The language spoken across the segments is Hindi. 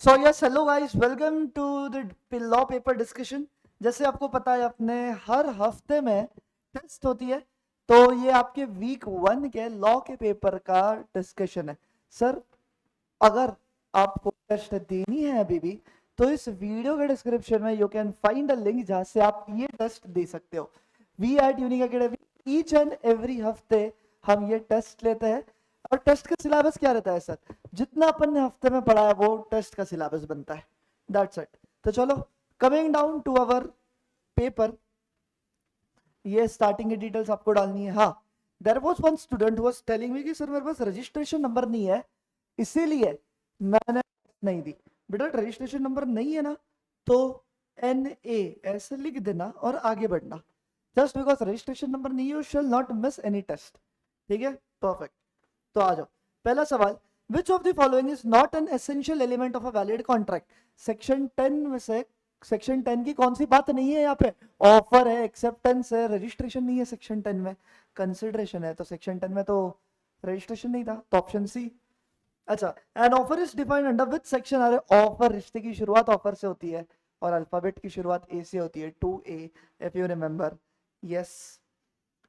So yes hello guys, welcome to the law paper discussion. जैसे आपको पता है अपने हर हफ्ते में टेस्ट होती है, तो ये आपके वीक 1 के लॉ के पेपर का डिस्कशन है। सर, अगर आपको टेस्ट देनी है अभी भी, तो इस वीडियो के डिस्क्रिप्शन में you can find a link जहां से आप ये टेस्ट दे सकते हो। We at unique academy each and every हफ्ते हम ये टेस्ट लेते हैं। और टेस्ट का सिलेबस क्या रहता है सर? जितना अपन ने हफ्ते में पढ़ा है वो टेस्ट का सिलेबस बनता है। That's it. तो चलो, coming down to our paper, ये स्टार्टिंग की डिटेल्स आपको डालनी है। हाँ, there was one student who was telling me कि सर मेरे पास रजिस्ट्रेशन नंबर नहीं है, इसीलिए मैंने नहीं दी। बेटा, रजिस्ट्रेशन नंबर नहीं है ना, तो NA ऐसे लिख देना और आगे बढ़ना। जस्ट बिकॉज रजिस्ट्रेशन नंबर नहीं है, you shall not miss any test. ठीक है, परफेक्ट। तो आ जाओ, पहला सवाल, which of the following is not an essential element of a valid contract? Section 10 में से सेक्शन 10 की कौन सी बात नहीं है यहाँ पे? ऑफर है, एक्सेप्टेंस है, रजिस्ट्रेशन नहीं है सेक्शन 10 में, कंसिडरेशन है। तो सेक्शन 10 में तो रजिस्ट्रेशन नहीं था, तो ऑप्शन सी। अच्छा, N offer is defined under which section? अरे ऑफर, रिश्ते की शुरुआत ऑफर से होती है और अल्फाबेट की शुरुआत ए से होती है, 2A, if you remember. Yes.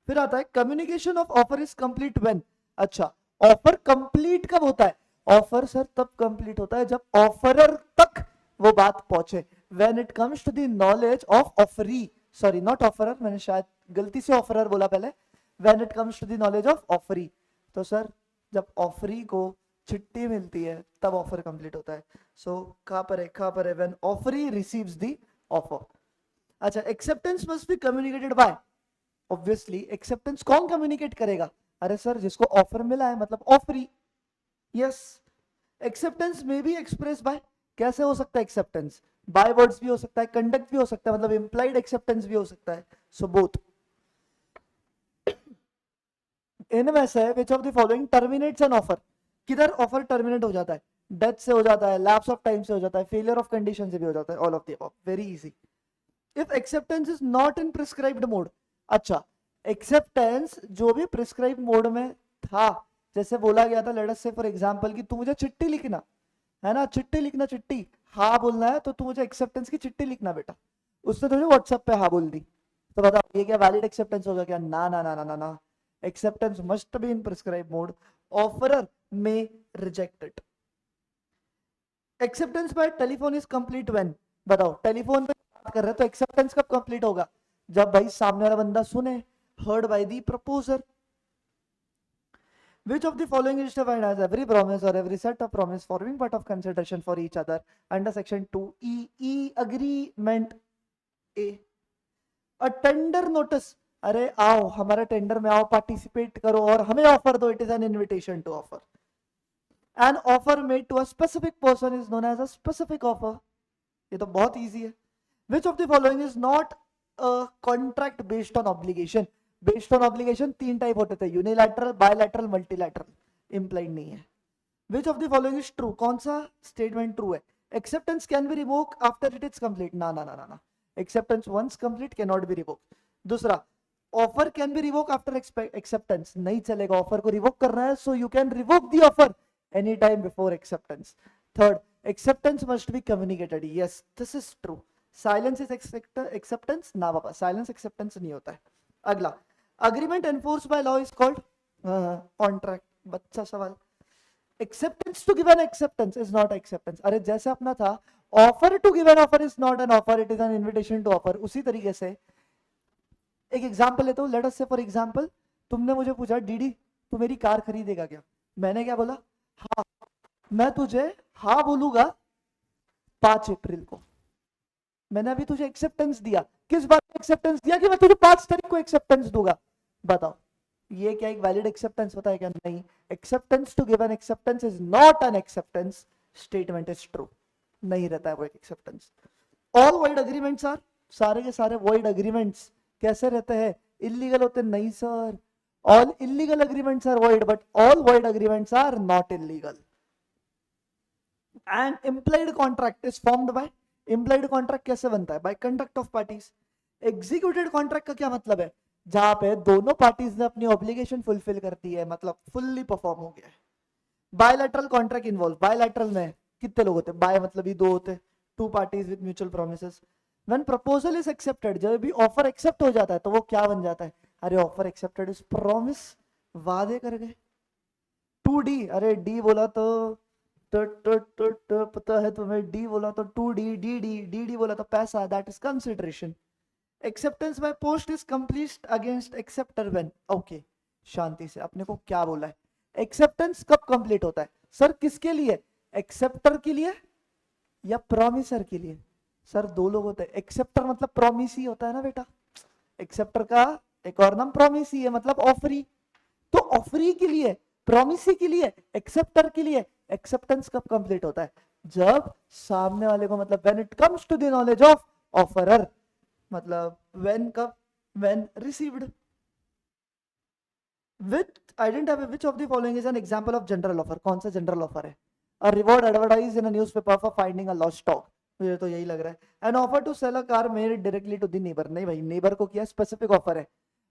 फिर आता है communication of offer is complete when? अच्छा, ऑफर कंप्लीट कब होता है? ऑफर सर तब कंप्लीट होता है जब ऑफरर तक वो बात पहुंचे। When it comes to the knowledge of offeree, sorry not offerer, मैंने शायद गलती से ऑफरर बोला पहले। When it comes to the knowledge of offeree, तो सर जब ऑफरी को चिट्ठी मिलती है तब ऑफर कंप्लीट होता है। सो कहाँ पर है? When offeree receives the offer. अच्छा, acceptance must be communicated by? Obviously acceptance कौन कम्युनिकेट करेगा? अरे सर, जिसको ऑफर मिला है मतलब ऑफरी। यस। एक्सेप्टेंस में भी एक्सप्रेस बाय, कैसे हो सकता है एक्सेप्टेंस? बाय वर्ड्स भी हो सकता है, कंडक्ट भी हो सकता है, मतलब इंप्लाइड एक्सेप्टेंस भी हो सकता है। So both. इनमें से विच of the following terminates an offer? किधर ऑफर टर्मिनेट हो जाता है? डेथ से हो जाता है, लैप्स ऑफ टाइम से हो जाता है, फेलियर ऑफ कंडीशन से भी हो जाता है, all of the above. Very easy. If acceptance is not in prescribed mode? अच्छा, एक्सेप्टेंस जो भी प्रिस्क्राइब मोड में था, जैसे बोला गया था लेट अस से फॉर एग्जांपल कि तू मुझे चिट्ठी लिखना है ना, चिट्ठी लिखना, चिट्ठी हाँ बोलना है, तो तू मुझे एक्सेप्टेंस की चिट्ठी लिखना बेटा। उसने तुझे व्हाट्सएप पे हाँ बोल दी, तो बताओ ये क्या वैलिड एक्सेप्टेंस होगा क्या? ना ना ना ना ना ना, acceptance must be in prescribe mode. Offeror may reject it. Acceptance bye telephone is complete when? बताओ, टेलीफोन पे बात कर रहे हैं तो एक्सेप्टेंस कब कंप्लीट होगा? जब भाई सामने वाला बंदा सुने, heard by the proposer. Which of the following is defined as every promise or every set of promise forming part of consideration for each other under section 2E? E agreement A. A tender notice, अरे आओ हमारे टेंडर में आओ, पार्टिसिपेट करो और हमें ऑफर दो, it is an invitation to offer. An offer made to a specific person is known as a specific offer. ये तो बहुत इजी है। Which of the following is not contract based on obligation? Based on obligation तीन टाइप होते थे, यूनिलैटरल, बायलैटरल, मल्टीलैटरल। इम्प्लाइड नहीं है। Which of the following is true? कौन सा स्टेटमेंट ट्रू है? Acceptance can be revoke after it is complete? ना ना ना ना ना, acceptance once complete can not be revoke. दूसरा, offer can be revoke after acceptance? नहीं चलेगा, ऑफर को रिवोक करना है, so you can revoke the offer any time before acceptance. Third, acceptance must be communicated? Yes, this is true. Silence is acceptance? ना बाबा, साइलेंस एक्सेप्टेंस नहीं होता है। अगला, agreement enforce by law is called contract. बच्चा सवाल। Acceptance to give an acceptance is not acceptance. अरे जैसे अपना था, offer to give an offer is not an offer, it is an invitation to offer, उसी तरीके से एक एग्जांपल लेता हूं। लेट अस से फॉर एग्जांपल, तुमने मुझे पूछा डीडी तू मेरी कार खरीदेगा क्या? मैंने क्या बोला? हाँ। मैं तुझे हाँ बोलूंगा 5 अप्रैल को। मैंने अभी तुझे एक्सेप्टेंस दिया, किस बात का एक्सेप्टेंस दिया? कि मैं तुझे 5 तारीख को एक्सेप्टेंस दूंगा। बताओ, ये क्या एक वैलिड एक्सेप्टेंस होता है क्या? नहीं। Acceptance to give an acceptance is not an acceptance, statement is true, नहीं रहता है वो एक acceptance. All void agreements are, सारे के सारे वॉइड अग्रीमेंट्स कैसे रहते हैं? इलीगल होते? नहीं sir, all illegal agreements are void, but all void agreements are not illegal. And implied contract is formed by, implied contract कैसे बनता है? By conduct of parties. Executed contract का क्या मतलब है? जहां पे दोनों पार्टीज ने अपनी ऑब्लिगेशन फुलफिल कर दी है, मतलब फुल्ली परफॉर्म हो गया है। बायलैटरल कॉन्ट्रैक्ट इन्वॉल्व, बायलैटरल में कितने लोग होते, बाय मतलब ही दो होते, two parties with mutual promises. When proposal is accepted, जब भी ऑफर एक्सेप्ट हो जाता है तो वो क्या बन जाता है, अरे ऑफर एक्सेप्टेड इज प्रॉमिस, वादे कर गए। 2D, अरे डी बोला तो पता है तुम्हें, डी बोला तो 2D, डी बोला तो पैसा, that is consideration. Acceptance by post is complete against acceptor when, okay शांति से, अपने को क्या बोला है, एक्सेप्टेंस कब कंप्लीट होता है सर, किसके लिए, एक्सेप्टर के लिए या प्रोमिसर के लिए। सर दो लोग होते हैं, एक्सेप्टर मतलब प्रोमिस ही होता है ना बेटा, एक्सेप्टर का एक और नाम प्रोमिस ही है, मतलब ऑफरी। तो ऑफरी के लिए, प्रोमिसी के लिए, एक्सेप्टर के लिए एक्सेप्टेंस कब कंप्लीट होता है, जब सामने वाले को, मतलब when it comes to the knowledge of offerer, मतलब व्हेन कब, when received. Which of the following is an example of general offer, कौन सा जनरल ऑफर है, a reward advertise in a newspaper for finding a lost stock, मुझे तो यही लग रहा है। An offer to sell a car made directly to the neighbour, नहीं भाई नेबर को किया, स्पेसिफिक ऑफर है।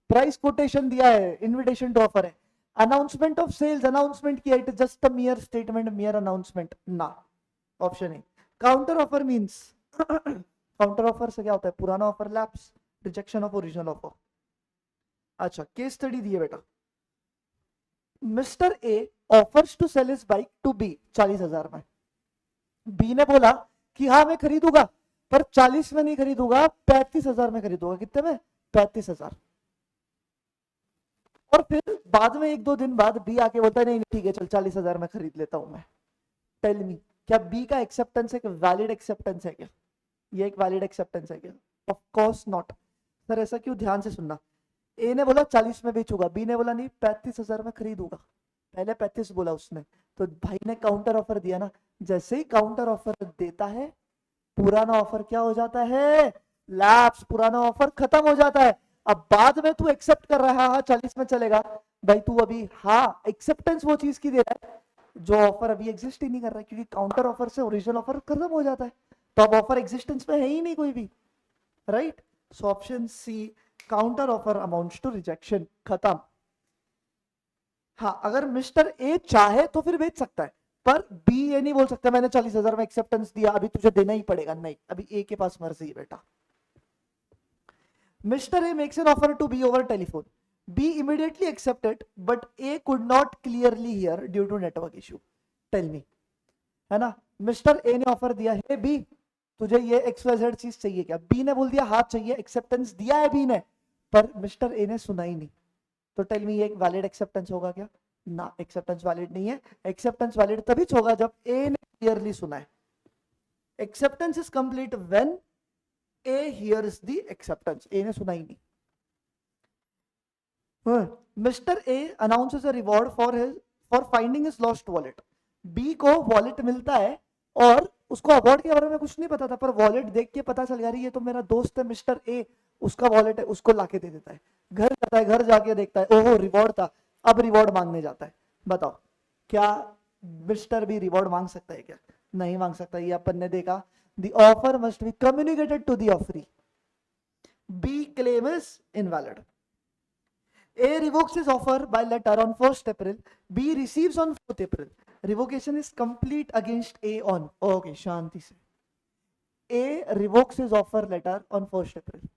प्राइस कोटेशन दिया है, इनविटेशन टू ऑफर है। अनाउंसमेंट ऑफ सेल्स, अनाउंसमेंट किया, it is just a mere statement, mere announcement, ना, option A. Counter offer means counter offer से क्या होता है, पुराना offer lapse, rejection of original offer. अच्छा केस स्टडी दिए बेटा, mister A offers to sell his bike to B 40,000 में, बी ने बोला कि हाँ मैं खरीदूंगा, पर 40 में नहीं खरीदूंगा, 35,000 में खरीदूंगा, कितने में, 35,000। और फिर बाद में एक दो दिन बाद बी आके बोलता है नहीं ठीक है चल 40,000 में खरीद लेता हूं मैं। टेल मी, क्या बी का एक्सेप्टेंस एक वैलिड एक्सेप्टेंस है क्या, ये एक वैलिड एक्सेप्टेंस है क्या, ऑफ कोर्स नॉट। सर ऐसा क्यों, ध्यान से सुनना, ए ने बोला 40 में बेचूंगा, बी ने बोला नहीं 35,000 में खरीदूंगा, पहले 35 बोला उसने, तो भाई ने काउंटर ऑफर दिया ना, जैसे ही काउंटर ऑफर देता है पुराना ऑफर क्या हो जाता है, लैप्स, पुराना ऑफर खत्म हो जाता है। अब बाद में तू एक्सेप्ट कर रहा है, हाँ 40 में चलेगा, भाई तू अभी हाँ एक्सेप्टेंस वो चीज की दे रहा है जो ऑफर अभी एग्जिस्ट ही नहीं कर रहा है, क्योंकि काउंटर ऑफर से ओरिजिनल ऑफर खत्म हो जाता है, तो अब ऑफर एग्जिस्टेंस में है ही नहीं कोई भी, right. So option C, counter offer amounts to rejection, खत्म। हाँ अगर मिस्टर ए चाहे तो फिर बेच सकता है, पर बी ये नहीं बोल सकता मैंने 40,000 में एक्सेप्टेंस दिया अभी तुझे देना ही पड़ेगा, नहीं, अभी ए के पास मर्जी है बेटा। Mister A makes an offer to B over telephone, B immediately accepted but A could not clearly hear due to network issue. Tell me, है ना, मिस्टर ए ने ऑफर दिया है बी तुझे ये XYZ चीज चाहिए क्या, बी ने बोल दिया हाँ चाहिए, एक्सेप्टेंस दिया है बी ने, पर मिस्टर ए ने सुना ही नहीं, तो टेल मी ये एक वैलिड एक्सेप्टेंस होगा क्या, ना एक्सेप्टेंस वैलिड नहीं है। एक्सेप्टेंस वैलिड तभी होगा जब ए ने क्लियरली सुना है। Acceptance is complete when A hears the acceptance, A ने सुना ही नहीं। Mister A announces a reward for finding his lost wallet, B को वॉलेट मिलता है और उसको अवार्ड के बारे में कुछ नहीं पता था, पर वॉलेट देख के पता चल गया ये तो मेरा दोस्त है मिस्टर ए, उसका वॉलेट है, उसको लाके दे देता है, घर जाता है, घर जाके देखता है ओहो रिवॉर्ड था, अब रिवॉर्ड मांगने जाता है। बताओ क्या मिस्टर बी रिवॉर्ड मांग सकता है क्या, नहीं मांग सकता, ये अपन ने देखा, the offer must be communicated to the offeree, B claim is invalid. A revokes his offer by letter on 1st April. B receives on 4th April. Revocation is complete against A on. Okay, शांति से. A revokes his offer letter on 1st April.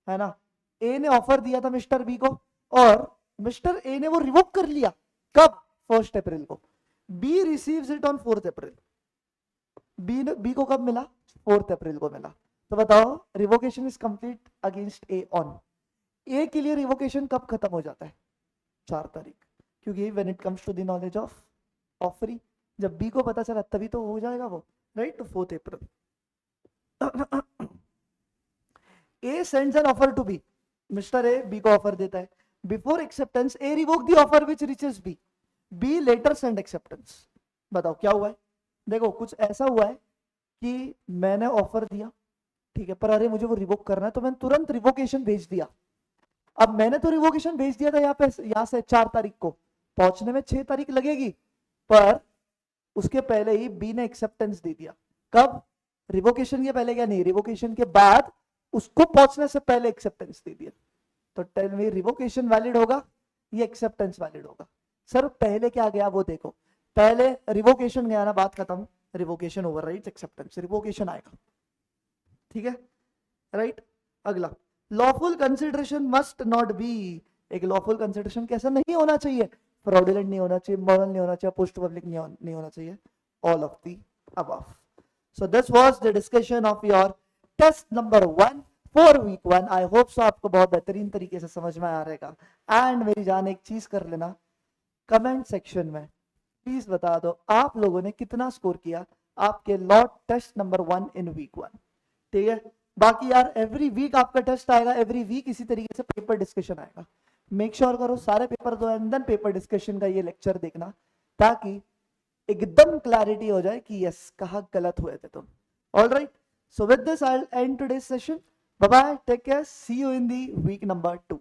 है ना? A ने ऑफर दिया था मिस्टर बी को और मिस्टर ए ने वो रिवोक कर लिया, कब, 1st अप्रैल को। B receives it on 4th April. B को कब मिला, 4th अप्रैल को मिला। तो बताओ revocation is complete against A on. A के लिए रिवोकेशन कब खत्म हो जाता है, 4 तारीख, क्योंकि when it comes to the knowledge of offeree, जब बी को पता चला तभी तो हो जाएगा वो, राइट, तो 4th April. A sends an offer to B, Mister A B को ऑफर देता है, before acceptance A revoke the offer which reaches B, B later send acceptance. बताओ क्या हुआ है, देखो कुछ ऐसा हुआ है कि मैंने ऑफर दिया, ठीक है, पर अरे मुझे वो रिवोक करना है तो मैंने तुरंत रिवोकेशन भेज दिया। अब मैंने तो रिवोकेशन भेज दिया था यहाँ से 4 तारीख को, पहुंचने में 6 तारीख लगेगी, पर उसके पहले ही बी ने एक्सेप्टेंस दे दिया, कब, रिवोकेशन के पहले क्या, नहीं रिवोकेशन के बाद, उसको पहुंचने से पहले एक्सेप्टेंस दे दिया। तो टेल मी रिवोकेशन वैलिड होगा या एक्सेप्टेंस वैलिड होगा। सर पहले क्या गया वो देखो, पहले रिवोकेशन गया ना, बात खत्म, रिवोकेशन, ओवरराइड्स, एक्सेप्टेंस, रिवोकेशन आएगा, ठीक है, राइट। अगला, lawful consideration must not be, एक लॉफुल कंसिडरेशन कैसा नहीं होना चाहिए, फ्रॉडुलेंट नहीं होना चाहिए, मॉरल नहीं होना चाहिए, पोस्ट पब्लिक नहीं होना चाहिए, all of the above. So this was the discussion of your test number 1 for week 1. I hope so आपको बहुत बेहतरीन तरीके से समझ में आ रहेगा। एंड मेरी जान एक चीज कर लेना, कमेंट सेक्शन में प्लीज बता दो आप लोगों ने कितना स्कोर किया आपके लॉ टेस्ट नंबर 1 इन वीक 1, ठीक है। बाकी यार एवरी वीक आपका टेस्ट आएगा, एवरी वीक इसी तरीके से पेपर डिस्कशन आएगा, मेक श्योर करो सारे पेपर दो एंड देन पेपर डिस्कशन का ये लेक्चर देखना, ताकि एकदम क्लैरिटी हो जाए कि यस कहाँ गलत हुए थे तुम। Alright, so with this I will end today's session. Bye bye, take care, see you in the week number 2।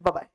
Bye bye.